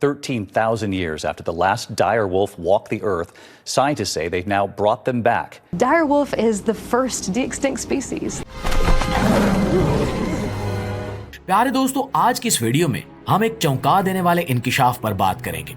13,000 years after the last dire wolf walked the earth, scientists say they've now brought them back. Dire wolf is the first de-extinct species. प्यारे दोस्तों, आज की इस video में हम एक चौंका देने वाले इंकिशाफ पर बात करेंगे।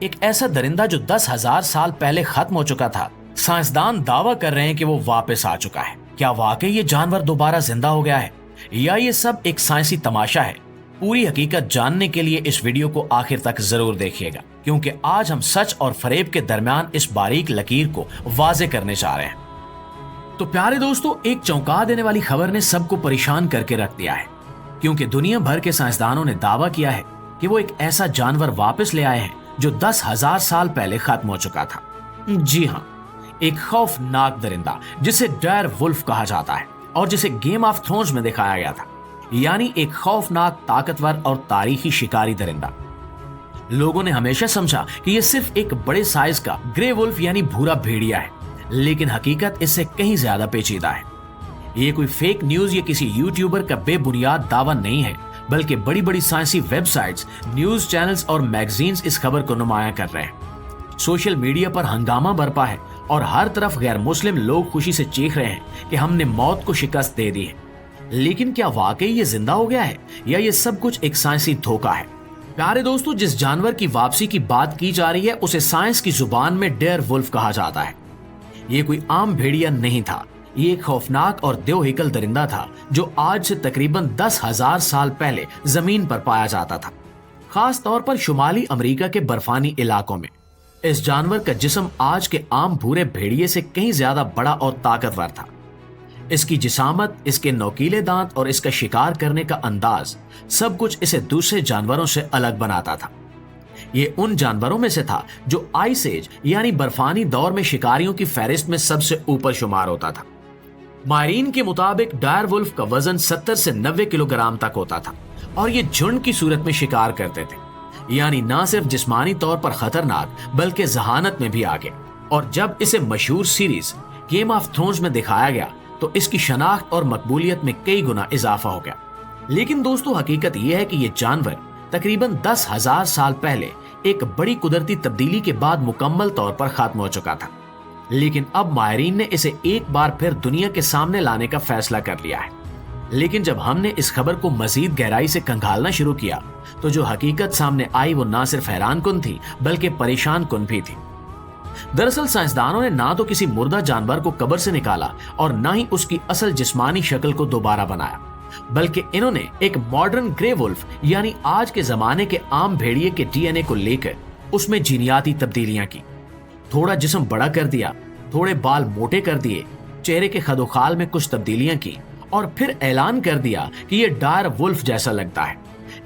एक ऐसा दरिंदा जो 10,000 साल पहले खत्म हो चुका था, साइंसदान दावा कर रहे हैं कि वो वापस आ चुका है। क्या वाकई ये जानवर दोबारा जिंदा हो गया है या ये सब एक साइंसी तमाशा है? पूरी हकीकत जानने के लिए इस वीडियो को आखिर तक जरूर देखिएगा, क्योंकि आज हम सच और फरेब के दरमियान इस बारीक लकीर को वाजे करने जा रहे हैं। तो प्यारे दोस्तों, एक चौंका देने वाली खबर ने सबको परेशान करके रख दिया है, क्योंकि दुनिया भर के साइंसदानों ने दावा किया है कि वो एक ऐसा जानवर वापस ले आए हैं जो 10,000 साल पहले खत्म हो चुका था। जी हाँ, एक खौफनाक दरिंदा जिसे डायर वुल्फ कहा जाता है और जिसे गेम ऑफ थ्रोन्स में दिखाया गया था, यानी एक खौफनाक, ताकतवर और तारीखी शिकारी दरिंदा। लोगों ने हमेशा समझा कि यह सिर्फ एक बड़े साइज का ग्रे वुल्फ यानी भूरा भेड़िया है, लेकिन हकीकत इससे कहीं ज्यादा पेचीदा है। ये कोई फेक न्यूज या किसी यूट्यूबर का बेबुनियाद दावा नहीं है, बल्कि बड़ी बड़ी साइंसी वेबसाइट्स, न्यूज चैनल्स और मैगजीन्स इस खबर को नुमाया कर रहे हैं। सोशल मीडिया पर हंगामा बरपा है और हर तरफ गैर मुस्लिम लोग खुशी से चीख रहे हैं कि हमने मौत को शिकस्त दे दी है। लेकिन क्या वाकई ये जिंदा हो गया है या ये सब कुछ एक साइंसी धोखा है? प्यारे दोस्तों, जिस जानवर की वापसी की बात की जा रही है उसे साइंस की जुबान में डायर वुल्फ कहा जाता है। ये कोई आम भेड़िया नहीं था, ये एक खौफनाक और देवहिकल दरिंदा था जो आज से तकरीबन 10,000 साल पहले जमीन पर पाया जाता था, खास तौर पर शुमाली अमेरिका के बर्फानी इलाकों में। इस जानवर का जिस्म आज के आम भूरे भेड़िए से कहीं ज्यादा बड़ा और ताकतवर था। इसकी जिसामत, इसके नोकीले दांत और इसका शिकार करने का अंदाज, सब कुछ इसे दूसरे जानवरों से अलग बनाता था। ये उन जानवरों में से था जो आइस एज यानी बर्फानी दौर में शिकारियों की फहरिस्त में सबसे ऊपर शुमार होता था। माहिरीन के मुताबिक डायर वुल्फ का वजन 70 से 90 किलोग्राम तक होता था और ये झुंड की सूरत में शिकार करते थे, यानी ना सिर्फ जिस्मानी तौर पर खतरनाक बल्कि जहानत में भी आगे। और जब इसे मशहूर सीरीज गेम ऑफ थ्रोन्स में दिखाया गया तो इसकी शनाख्त और मकबूलियत में कई गुना इजाफा हो गया। लेकिन दोस्तों, हकीकत यह है कि यह जानवर तकरीबन 10,000 साल पहले एक बड़ी कुदरती तब्दीली के बाद मुकम्मल तौर पर खत्म हो चुका था। लेकिन अब माहिरीन ने इसे एक बार फिर दुनिया के सामने लाने का फैसला कर लिया है। लेकिन जब हमने इस खबर को मजीद गहराई से खंगालना शुरू किया तो जो हकीकत सामने आई वो ना सिर्फ हैरान कुन थी बल्कि परेशान कुन भी थी। दरअसल साइंसदानों ने ना तो किसी मुर्दा जानवर को कब्र से निकाला और ना ही उसकी असल जिस्मानी शक्ल को दोबारा बनाया, बल्कि इन्होंने एक मॉडर्न ग्रे वुल्फ यानी आज के जमाने के आम भेड़िए के डीएनए को लेकर उसमें जीनियाती तब्दीलियां की। थोड़ा जिस्म बड़ा कर दिया, थोड़े बाल मोटे कर दिए, चेहरे के खदोखाल में कुछ तब्दीलियां की और फिर ऐलान कर दिया कि ये डायर वुल्फ जैसा लगता है,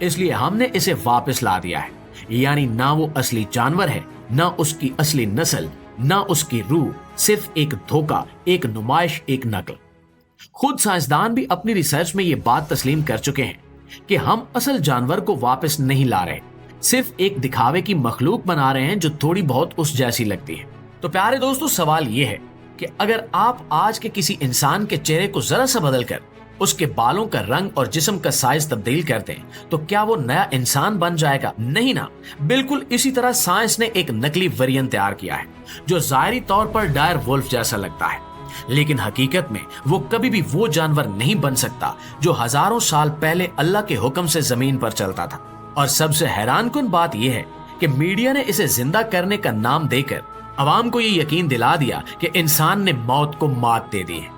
इसलिए हमने इसे वापस ला दिया है। यानी ना वो असली जानवर है, ना उसकी असली नस्ल, ना उसकी रूह, सिर्फ एक धोखा, एक नुमाइश, एक नकल। खुद साइंसदान भी अपनी रिसर्च में ये बात तस्लीम कर चुके हैं कि हम असल जानवर को वापस नहीं ला रहे, सिर्फ एक दिखावे की मखलूक बना रहे हैं जो थोड़ी बहुत उस जैसी लगती है। तो प्यारे दोस्तों, सवाल ये है कि अगर आप आज के किसी इंसान के चेहरे को जरा सा बदलकर उसके बालों का रंग और जिस्म का साइज तब्दील कर दें तो क्या वो नया इंसान बन जाएगा? नहीं ना। बिल्कुल इसी तरह साइंस ने एक नकली वेरिएंट तैयार किया है जो ज़ाहिरी तौर पर डायर वुल्फ जैसा लगता है, लेकिन हकीकत में वो कभी भी वो जानवर नहीं बन सकता जो हजारों साल पहले अल्लाह के हुक्म से जमीन पर चलता था। और सबसे हैरानकुन बात यह है कि मीडिया ने इसे जिंदा करने का नाम देकर अवाम को ये यकीन दिला दिया कि इंसान ने मौत को मात दे दी है,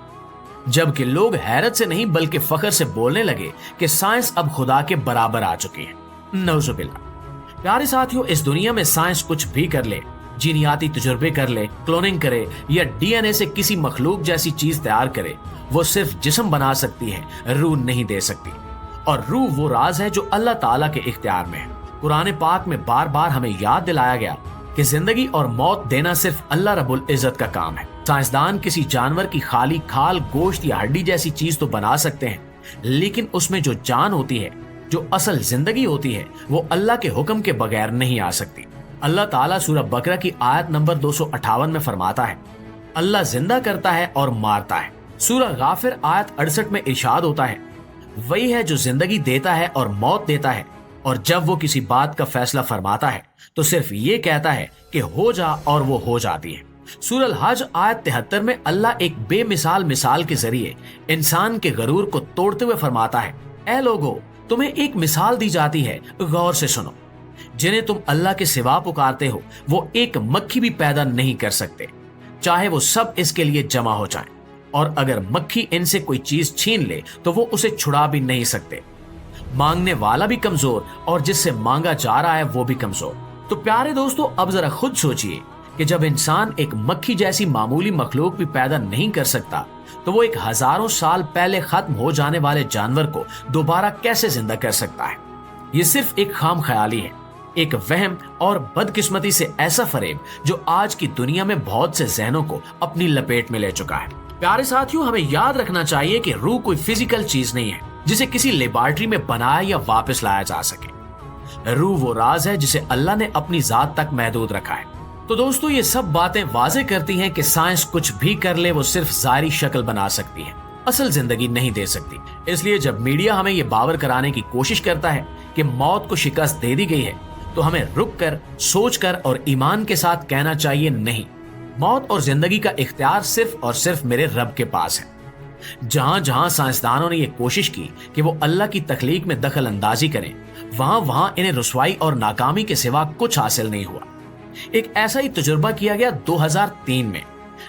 जबकि लोग हैरत से नहीं बल्कि फख्र से बोलने लगे कि साइंस अब खुदा के बराबर आ चुकी है। नऊजुबिल्लाह। प्यारे साथियों, इस दुनिया में साइंस कुछ भी कर ले, जीनियाती तजुर्बे कर ले, क्लोनिंग करे या डीएनए से किसी मखलूक जैसी चीज तैयार करे, वो सिर्फ जिस्म बना सकती है, रूह नहीं दे सकती। और रूह वो राज है जो अल्लाह ताला के इख्तियार में है। कुरान पाक में बार बार हमें याद दिलाया गया कि जिंदगी और मौत देना सिर्फ अल्लाह रब्बुल इज्जत का काम है। साइंसदान किसी जानवर की खाली खाल, गोश्त या हड्डी जैसी चीज तो बना सकते हैं, लेकिन उसमें जो जान होती है, जो असल जिंदगी होती है, वो अल्लाह के हुक्म के बगैर नहीं आ सकती। अल्लाह ताला सूरह बकरा की आयत नंबर 258 में फरमाता है, अल्लाह जिंदा करता है और मारता है। सूरह गाफिर आयत 68 में इरशाद होता है, वही है जो जिंदगी देता है और मौत देता है, اور جب وہ کسی بات کا فیصلہ فرماتا ہے تو صرف یہ کہتا ہے کہ ہو جا اور وہ ہو جاتی ہے۔ سورہ الحج آیت 73 میں اللہ ایک بے مثال کے ذریعے انسان کے غرور کو توڑتے ہوئے فرماتا ہے، اے لوگو تمہیں ایک مثال دی جاتی ہے، غور سے سنو۔ جنہیں تم اللہ کے سوا پکارتے ہو وہ ایک مکھی بھی پیدا نہیں کر سکتے، چاہے وہ سب اس کے لیے جمع ہو جائیں، اور اگر مکھی ان سے کوئی چیز چھین لے تو وہ اسے چھڑا بھی نہیں سکتے۔ مانگنے والا بھی کمزور اور جس سے مانگا جا رہا ہے وہ بھی کمزور۔ تو پیارے دوستو، اب ذرا خود سوچئے کہ جب انسان ایک مکھی جیسی معمولی مخلوق بھی پیدا نہیں کر سکتا تو وہ ایک ہزاروں سال پہلے ختم ہو جانے والے جانور کو دوبارہ کیسے زندہ کر سکتا ہے؟ یہ صرف ایک خام خیالی ہے، ایک وہم اور بدقسمتی سے ایسا فریب جو آج کی دنیا میں بہت سے ذہنوں کو اپنی لپیٹ میں لے چکا ہے۔ پیارے ساتھیوں، ہمیں یاد رکھنا چاہیے کہ روح کوئی فزیکل چیز نہیں ہے جسے کسی لیبارٹری میں بنایا یا واپس لایا جا سکے۔ روح وہ راز ہے جسے اللہ نے اپنی ذات تک محدود رکھا ہے۔ تو دوستو، یہ سب باتیں واضح کرتی ہیں کہ سائنس کچھ بھی کر لے وہ صرف ظاہری شکل بنا سکتی ہے، اصل زندگی نہیں دے سکتی۔ اس لیے جب میڈیا ہمیں یہ باور کرانے کی کوشش کرتا ہے کہ موت کو شکست دے دی گئی ہے تو ہمیں رک کر، سوچ کر اور ایمان کے ساتھ کہنا چاہیے، نہیں، موت اور زندگی کا اختیار صرف اور صرف میرے رب کے پاس ہے۔ جہاں جہاں سائنسدانوں نے یہ کوشش کی کہ وہ اللہ کی تخلیق میں دخل اندازی کریں، وہاں انہیں رسوائی اور ناکامی کے سوا کچھ حاصل نہیں ہوا۔ ایک ایسا ہی تجربہ کیا گیا 2003 میں،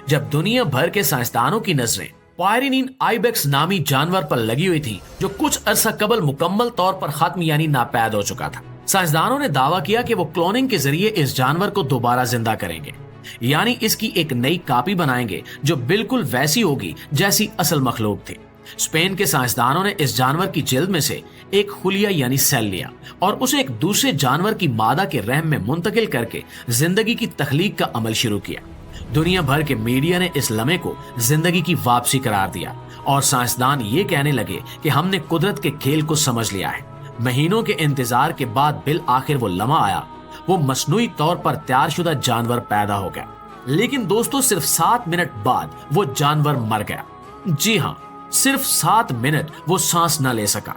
جب دنیا بھر کے سائنسدانوں کی نظریں پائرینین آئیبیکس نامی جانور پر لگی ہوئی تھیں جو کچھ عرصہ قبل مکمل طور پر ختم یعنی ناپید ہو چکا تھا۔ سائنسدانوں نے دعویٰ کیا کہ وہ کلوننگ کے ذریعے اس جانور کو دوبارہ زندہ کریں گے، یعنی اس کی ایک نئی کاپی بنائیں گے جو بالکل ویسی ہوگی جیسی اصل مخلوق تھی۔ اسپین کے سائنسدانوں نے اس جانور کی جلد میں سے ایک خلیہ یعنی سیل لیا اور اسے ایک دوسرے جانور کی مادہ کے رحم میں منتقل کر کے زندگی کی تخلیق کا عمل شروع کیا۔ دنیا بھر کے میڈیا نے اس لمحے کو زندگی کی واپسی قرار دیا اور سائنسدان یہ کہنے لگے کہ ہم نے قدرت کے کھیل کو سمجھ لیا ہے۔ مہینوں کے انتظار کے بعد بالآخر وہ لمحہ آیا، وہ مصنوعی طور پر تیار شدہ جانور پیدا ہو گیا۔ لیکن دوستو، صرف 7 منٹ بعد وہ جانور مر گیا۔ جی ہاں، صرف 7 منٹ وہ سانس نہ لے سکا،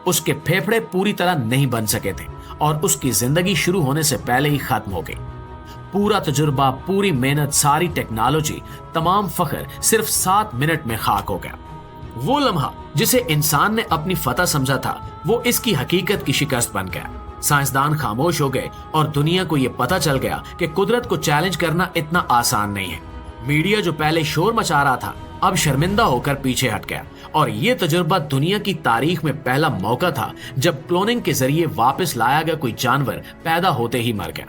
اس کے پھیپھڑے پوری طرح نہیں بن سکے تھے اور اس کی زندگی شروع ہونے سے پہلے ہی ختم ہو گئی۔ پورا تجربہ، پوری محنت، ساری ٹیکنالوجی، تمام فخر صرف 7 منٹ میں خاک ہو گیا۔ وہ لمحہ جسے انسان نے اپنی فتح سمجھا تھا وہ اس کی حقیقت کی شکست بن گیا۔ سائنسدان خاموش ہو گئے اور دنیا کو یہ پتہ چل گیا کہ قدرت کو چیلنج کرنا اتنا آسان نہیں ہے۔ میڈیا جو پہلے شور مچا رہا تھا اب شرمندہ ہو کر پیچھے ہٹ گیا، اور یہ تجربہ دنیا کی تاریخ میں پہلا موقع تھا جب کلوننگ کے ذریعے واپس لایا گیا کوئی جانور پیدا ہوتے ہی مر گیا۔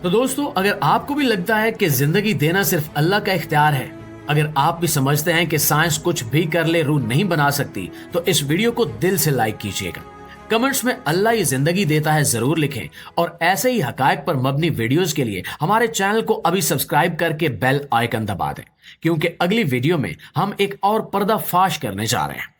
تو دوستو، اگر آپ کو بھی لگتا ہے کہ زندگی دینا صرف اللہ کا اختیار ہے، اگر آپ بھی سمجھتے ہیں کہ سائنس کچھ بھی کر لے روح نہیں بنا سکتی، تو اس ویڈیو کو دل سے لائک کیجیے گا۔ کمنٹس میں اللہ یہ زندگی دیتا ہے ضرور لکھیں، اور ایسے ہی حقائق پر مبنی ویڈیوز کے لیے ہمارے چینل کو ابھی سبسکرائب کر کے بیل آئیکن دبا دیں، کیونکہ اگلی ویڈیو میں ہم ایک اور پردہ فاش کرنے جا رہے ہیں۔